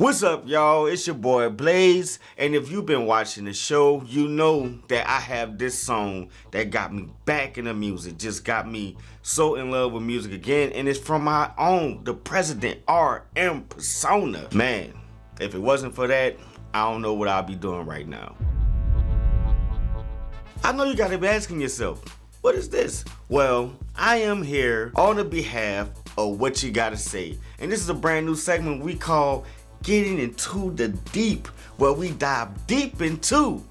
What's up, y'all? It's your boy Blaze, and if you've been watching the show, you know that I have this song that got me back in the music, just got me so in love with music again, and it's from my own, the President RM Persona. Man, if it wasn't for that, I don't know what I'll be doing right now. I know you gotta be asking yourself, what is this? Well, I am here on the behalf of What You Gotta Say, and this is a brand new segment we call Getting Into the Deep, where we dive deep into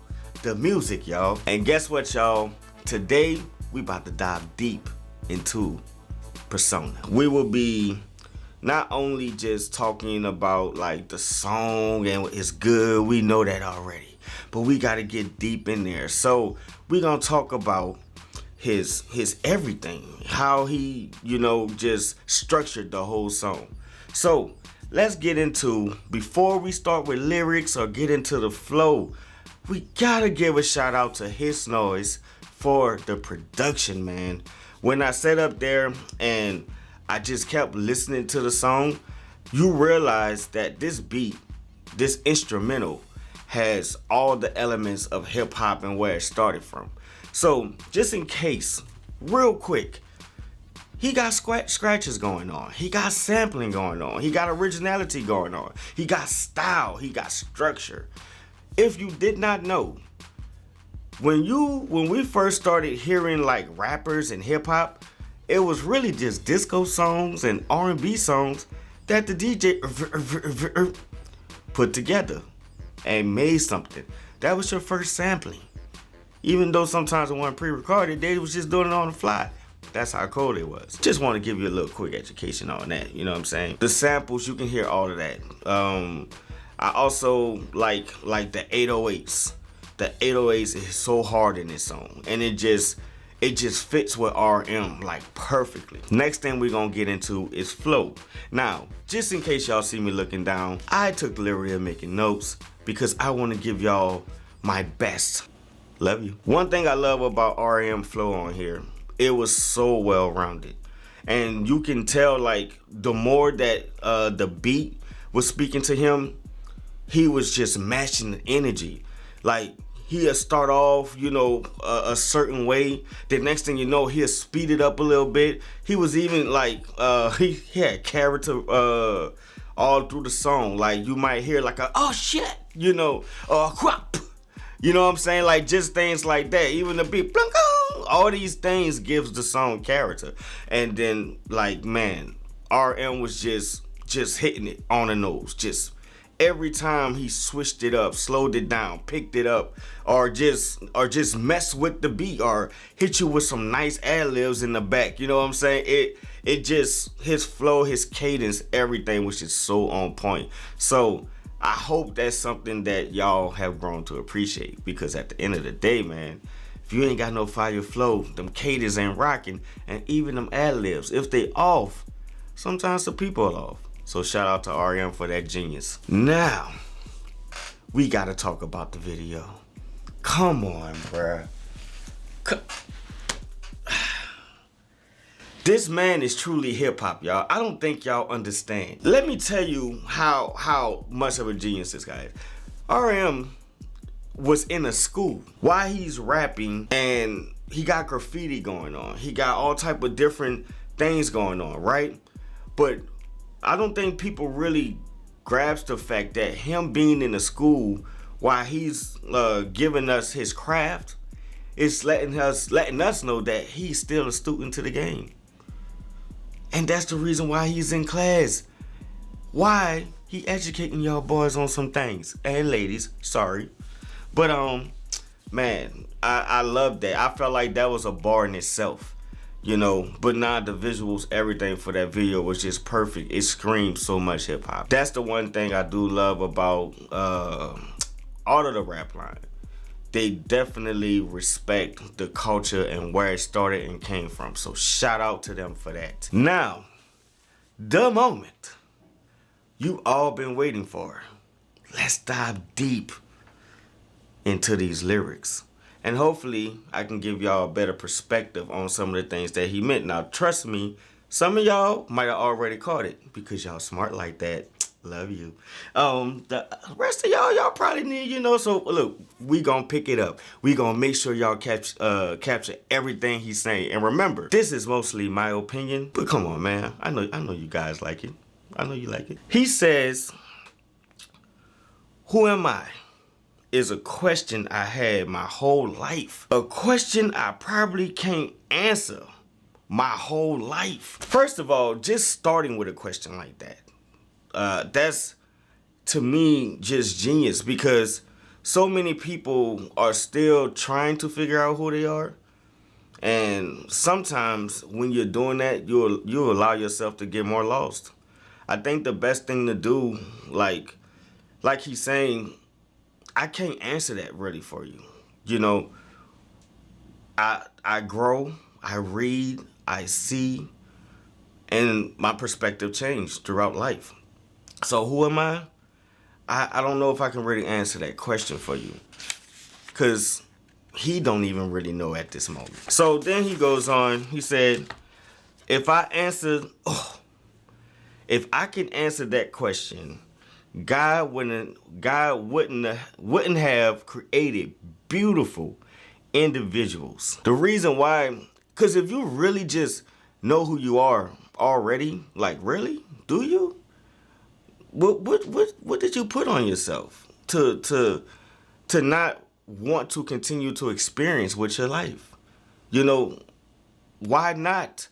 the music, y'all. And guess what, y'all? Today, we about to dive deep into Persona. We will be not only just talking about like the song and it's good, we know that already, but we gotta get deep in there. So we're gonna talk about his everything, how he, just structured the whole song. So let's get into, before we start with lyrics or get into the flow, we gotta give a shout out to His Noise for the production, man. When I sat up there and I just kept listening to the song, you realize that this beat, this instrumental, has all the elements of hip hop and where it started from. So just in case, real quick, he got scratches going on. He got sampling going on. He got originality going on. He got style. He got structure. If you did not know, when we first started hearing like rappers and hip hop, it was really just disco songs and R&B songs that the DJ put together and made something. That was your first sampling. Even though sometimes it wasn't pre-recorded, they was just doing it on the fly. That's how cold it was. Just want to give you a little quick education on that, you know what I'm saying? The samples, you can hear all of that. I also like the 808s. The 808s is so hard in this song, and it just fits with RM like perfectly. Next thing we're gonna get into is flow. Now, just in case y'all see me looking down, I took the liberty of making notes because I want to give y'all my best. Love you. One thing I love about RM flow on here, it was so well rounded, and you can tell like the more that the beat was speaking to him, he was just matching the energy. Like he'll start off, a certain way. The next thing you know, he'll speed it up a little bit. He was even like he had character all through the song. Like you might hear like a oh shit, crap. You know what I'm saying? Like just things like that. Even the beat, all these things gives the song character. And then like, man, RM was just hitting it on the nose. Just every time he switched it up, slowed it down, picked it up, or just mess with the beat, or hit you with some nice ad-libs in the back. You know what I'm saying? It just, his flow, his cadence, everything was just so on point. So I hope that's something that y'all have grown to appreciate, because at the end of the day, man, if you ain't got no fire flow, them cadence ain't rocking, and even them ad-libs, if they off, sometimes the people are off. So shout out to RM for that genius. Now, we gotta talk about the video. Come on, bruh. This man is truly hip-hop, y'all. I don't think y'all understand. Let me tell you how much of a genius this guy is. RM was in a school while he's rapping, and he got graffiti going on. He got all type of different things going on, right? But I don't think people really grasp the fact that him being in a school while he's giving us his craft is letting us know that he's still a student to the game. And that's the reason why he's in class. Why he educating y'all boys on some things. And ladies, sorry. But man, I love that. I felt like that was a bar in itself. But now the visuals, everything for that video was just perfect. It screams so much hip hop. That's the one thing I do love about all of the rap line. They definitely respect the culture and where it started and came from. So shout out to them for that. Now, the moment you all been waiting for. Let's dive deep into these lyrics. And hopefully I can give y'all a better perspective on some of the things that he meant. Now, trust me, some of y'all might have already caught it because y'all smart like that. Love you. The rest of y'all probably need, so look, we gonna pick it up. We gonna make sure y'all capture everything he's saying. And remember, this is mostly my opinion, but come on, man. I know you guys like it. I know you like it. He says, who am I? Is a question I had my whole life. A question I probably can't answer my whole life. First of all, just starting with a question like that, that's to me just genius, because so many people are still trying to figure out who they are. And sometimes when you're doing that, you'll allow yourself to get more lost. I think the best thing to do, like he's saying, I can't answer that really for you. I grow, I read, I see, and my perspective changed throughout life. So who am I? I don't know if I can really answer that question for you, because he don't even really know at this moment. So then he goes on, he said, if I can answer that question, God wouldn't have created beautiful individuals. The reason why, because if you really just know who you are already, like really, do you? What did you put on yourself to not want to continue to experience with your life? Why not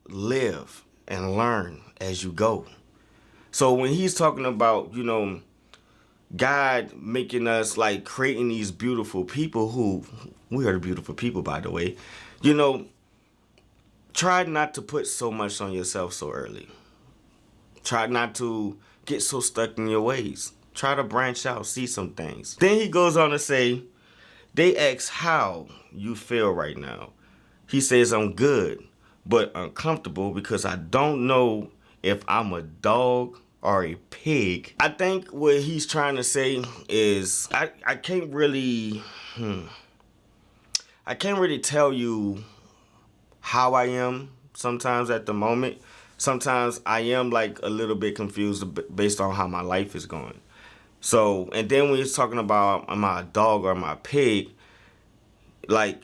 live and learn as you go? So when he's talking about, God making us, like, creating these beautiful people, who we are the beautiful people, by the way, try not to put so much on yourself so early. Try not to get so stuck in your ways. Try to branch out, see some things. Then he goes on to say, they ask how you feel right now. He says, I'm good, but uncomfortable because I don't know if I'm a dog or a pig. I think what he's trying to say is, I can't really tell you how I am sometimes at the moment. Sometimes I am like a little bit confused based on how my life is going. So, and then when he's talking about am I a dog or am I a pig, like,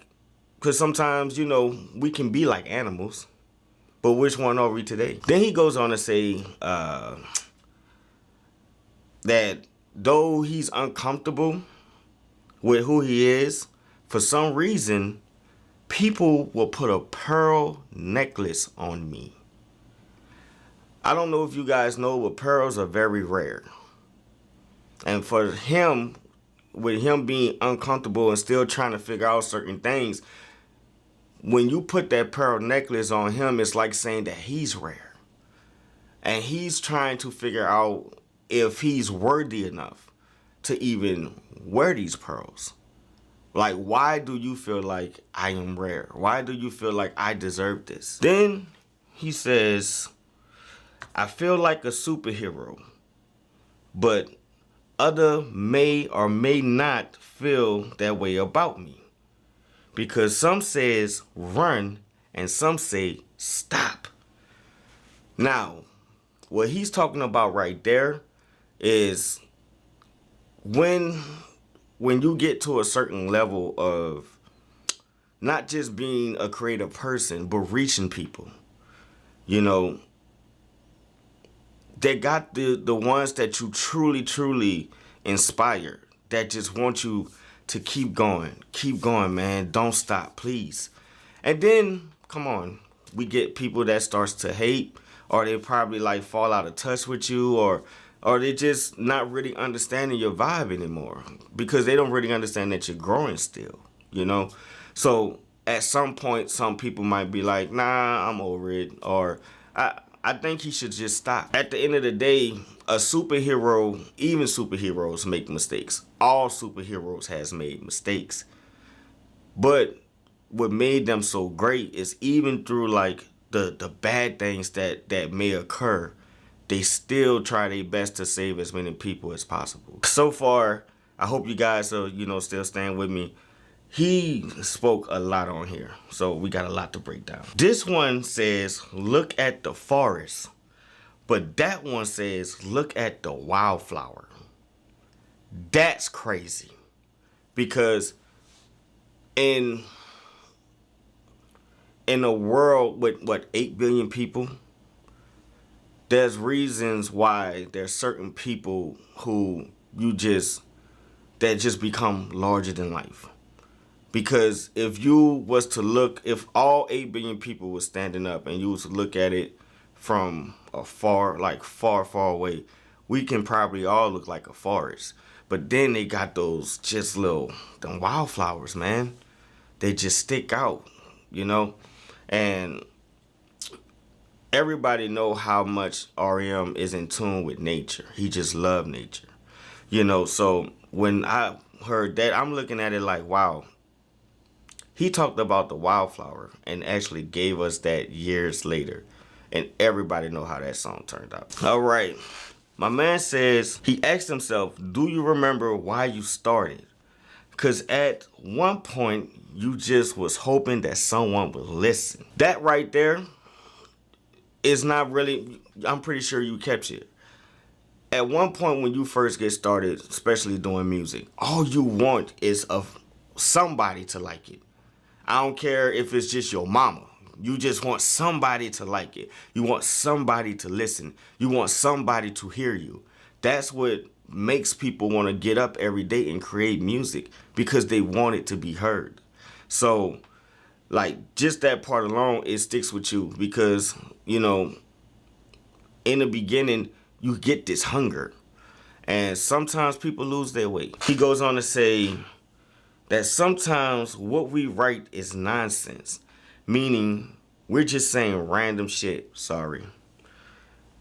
because sometimes, we can be like animals, but which one are we today? Then he goes on to say that though he's uncomfortable with who he is, for some reason, people will put a pearl necklace on me. I don't know if you guys know, but pearls are very rare. And for him, with him being uncomfortable and still trying to figure out certain things, when you put that pearl necklace on him, it's like saying that he's rare. And he's trying to figure out if he's worthy enough to even wear these pearls. Like, why do you feel like I am rare? Why do you feel like I deserve this? Then he says, I feel like a superhero, but other may or may not feel that way about me. Because some says run and some say stop. Now, what he's talking about right there is when you get to a certain level of not just being a creative person, but reaching people, they got the ones that you truly inspire, that just want you to keep going, man. Don't stop, please. And then, come on, we get people that starts to hate, or they probably like fall out of touch with you, or they just not really understanding your vibe anymore, because they don't really understand that you're growing still, So at some point, some people might be like, nah, I'm over it, or I think he should just stop. At the end of the day, a superhero, even superheroes make mistakes. All superheroes has made mistakes. But what made them so great is even through like the bad things that may occur, they still try their best to save as many people as possible. So far, I hope you guys are, still staying with me. He spoke a lot on here, so we got a lot to break down. This one says, look at the forest, But that one says, look at the wildflower. That's crazy. Because in a world with, what, 8 billion people, there's reasons why there's certain people who that just become larger than life. Because if you was to look, if all 8 billion people was standing up and you was to look at it from a far away, we can probably all look like a forest. But then they got those just them wildflowers, man. They just stick out, you know? And everybody know how much R.E.M. is in tune with nature. He just loved nature, you know? So when I heard that, I'm looking at it like, wow. He talked about the wildflower and actually gave us that years later. And everybody know how that song turned out. All right. My man says, he asked himself, do you remember why you started? Because at one point, you just was hoping that someone would listen. That right there is not really, I'm pretty sure you catch it. At one point when you first get started, especially doing music, all you want is of somebody to like it. I don't care if it's just your mama. You just want somebody to like it. You want somebody to listen. You want somebody to hear you. That's what makes people want to get up every day and create music, because they want it to be heard. So, like, just that part alone, it sticks with you because, you know, in the beginning, you get this hunger. And sometimes people lose their way. He goes on to say that sometimes what we write is nonsense, meaning we're just saying random shit,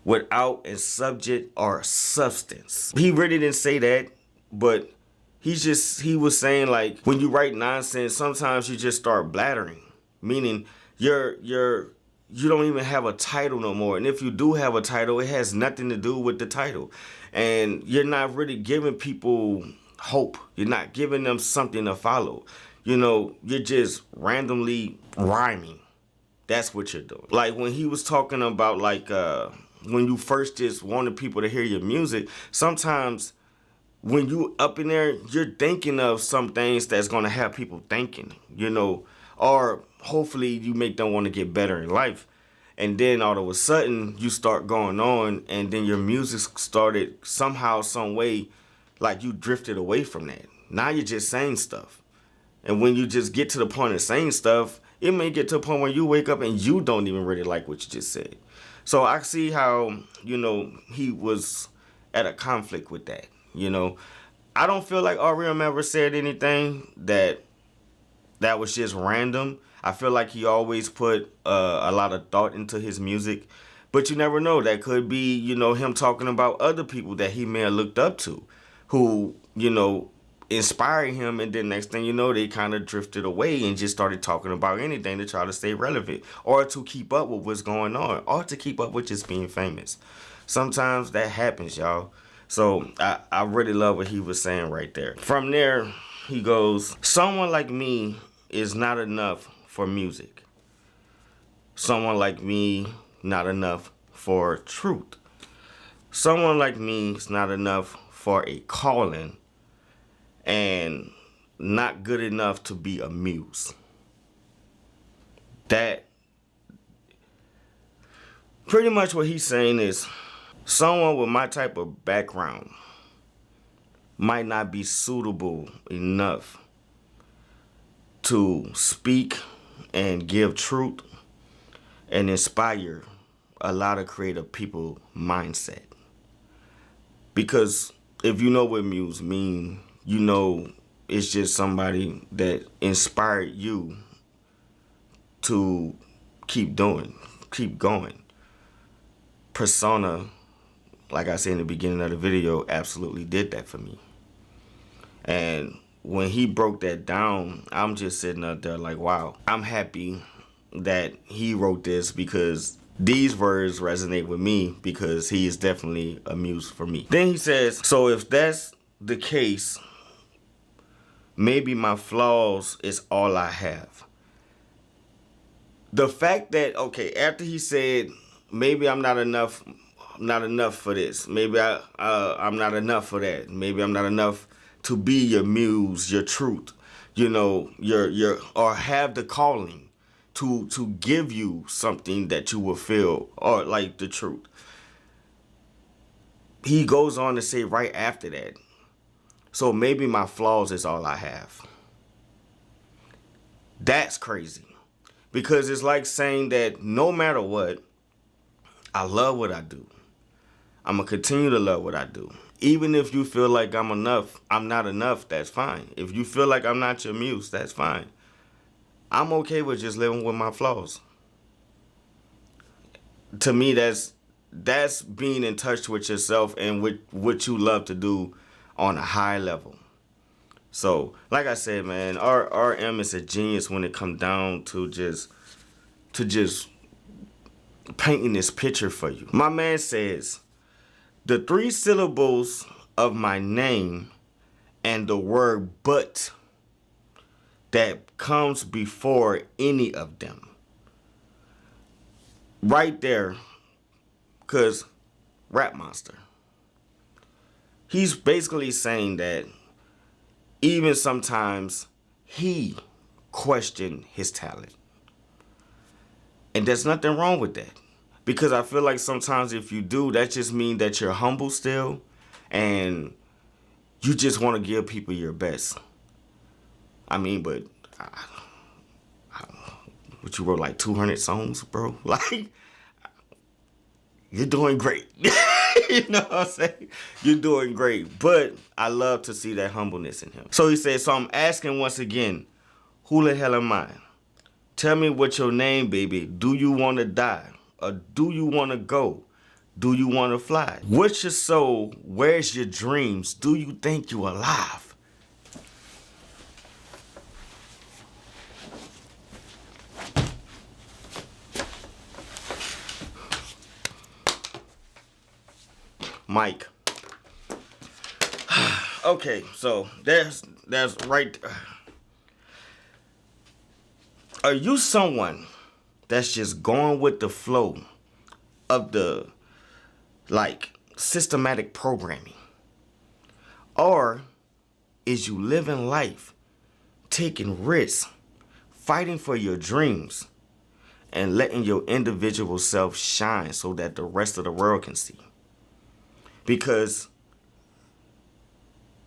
without a subject or substance. He really didn't say that, but he was saying, like, when you write nonsense, sometimes you just start blathering, meaning you don't even have a title no more. And if you do have a title, it has nothing to do with the title. And you're not really giving people hope. You're not giving them something to follow. You know, you're just randomly rhyming. That's what you're doing. Like when he was talking about, like, when you first just wanted people to hear your music, sometimes when you up in there, you're thinking of some things that's going to have people thinking, you know, or hopefully you make them want to get better in life. And then all of a sudden you start going on, and then your music started somehow, some way, like you drifted away from that. Now you're just saying stuff. And when you just get to the point of saying stuff, it may get to a point where you wake up and you don't even really like what you just said. So I see how, you know, he was at a conflict with that, you know. I don't feel like R.E.M. ever said anything that was just random. I feel like he always put a lot of thought into his music. But you never know. That could be, you know, him talking about other people that he may have looked up to, who, you know, inspired him. And then next thing you know, they kind of drifted away and just started talking about anything to try to stay relevant, or to keep up with what's going on, or to keep up with just being famous. Sometimes that happens, y'all. So I really love what he was saying right there. From there, he goes, someone like me is not enough for music. Someone like me, not enough for truth. Someone like me is not enough for a calling, and not good enough to be a muse. That pretty much what he's saying is, someone with my type of background might not be suitable enough to speak and give truth and inspire a lot of creative people mindset. Because if you know what muse mean, you know it's just somebody that inspired you to keep going. Persona, like I said in the beginning of the video, absolutely did that for me. And when he broke that down, I'm just sitting up there like, wow, I'm happy that he wrote this, because these words resonate with me, because he is definitely a muse for me. Then he says, so if that's the case, maybe my flaws is all I have. The fact that, okay, after he said, maybe I'm not enough, not enough for this. Maybe I'm not enough for that. Maybe I'm not enough to be your muse, your truth, you know, your or have the calling to give you something that you will feel or like the truth. He goes on to say right after that, so maybe my flaws is all I have. That's crazy. Because it's like saying that no matter what, I love what I do. I'm going to continue to love what I do. Even if you feel like I'm not enough, that's fine. If you feel like I'm not your muse, that's fine. I'm okay with just living with my flaws. To me, that's being in touch with yourself and with what you love to do on a high level. So, like I said, man, RM is a genius when it comes down to just painting this picture for you. My man says, the 3 syllables of my name and the word but that comes before any of them. Right there, because Rap Monster. He's basically saying that even sometimes he questioned his talent. And there's nothing wrong with that. Because I feel like sometimes if you do, that just means that you're humble still and you just want to give people your best. I mean, but what you wrote like 200 songs, bro? Like, you're doing great. You know what I'm saying? You're doing great. But I love to see that humbleness in him. So he said, so I'm asking once again, who the hell am I? Tell me what's your name, baby. Do you want to die? Or do you want to go? Do you want to fly? What's your soul? Where's your dreams? Do you think you alive? Mike. Okay, so that's right. Are you someone that's just going with the flow of the like systematic programming? Or is you living life, taking risks, fighting for your dreams, and letting your individual self shine so that the rest of the world can see? Because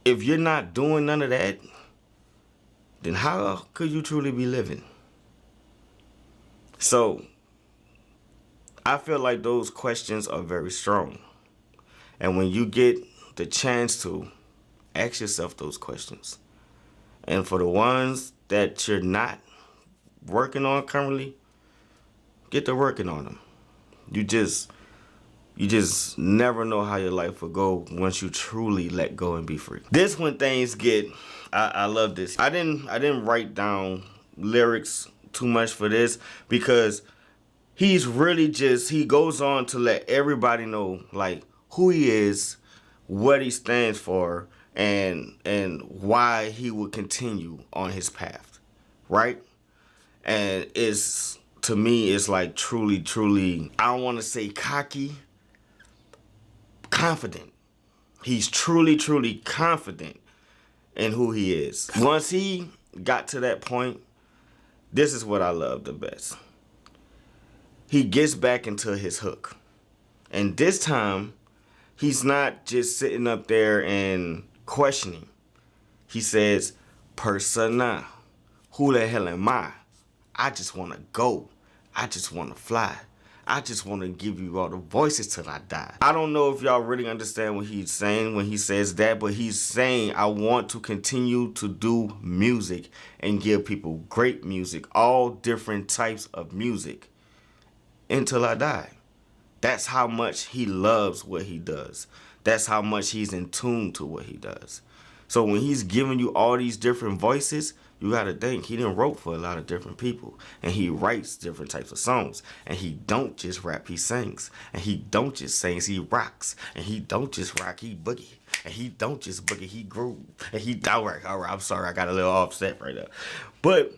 if you're not doing none of that, then how could you truly be living? So, I feel like those questions are very strong. And when you get the chance to ask yourself those questions, and for the ones that you're not working on currently, get to working on them. You just never know how your life will go once you truly let go and be free. This when things get, I love this. I didn't write down lyrics too much for this because he's really he goes on to let everybody know like who he is, what he stands for, and why he will continue on his path, right? And it's, to me, it's like truly, I don't want to say cocky, confident. He's truly confident in who he is. Once he got to that point, this is what I love the best. He gets back into his hook. And this time, he's not just sitting up there and questioning. He says, persona, who the hell am I? I just want to go. I just want to fly. I just want to give you all the voices till I die. I don't know if y'all really understand what he's saying when he says that, but he's saying I want to continue to do music and give people great music, all different types of music, until I die. That's how much he loves what he does. That's how much he's in tune to what he does. So when he's giving you all these different voices, you gotta think he done wrote for a lot of different people, and he writes different types of songs, and he don't just rap, he sings, and he don't just sing, he rocks, and he don't just rock, he boogie, and he don't just boogie, he groove, and he all right, I'm sorry, I got a little offset right there, but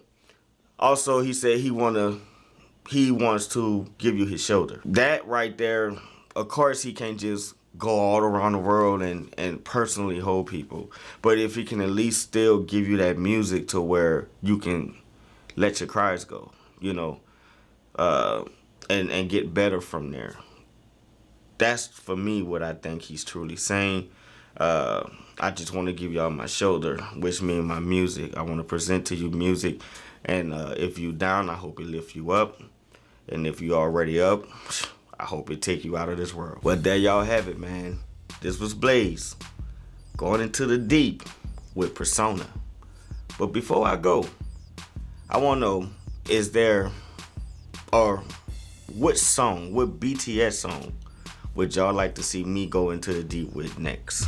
also he said he wants to give you his shoulder. That right there of course he can't just go all around the world and personally hold people. But if he can at least still give you that music to where you can let your cries go, you know, and get better from there. That's for me what I think he's truly saying. I just want to give y'all my shoulder, which means my music. I want to present to you music, and if you down, I hope it lift you up, and if you already up, I hope it take you out of this world. Well, there y'all have it, man. This was Blaze, going into the deep with Persona. But before I go, I want to know, is there, or what song, what BTS song would y'all like to see me go into the deep with next?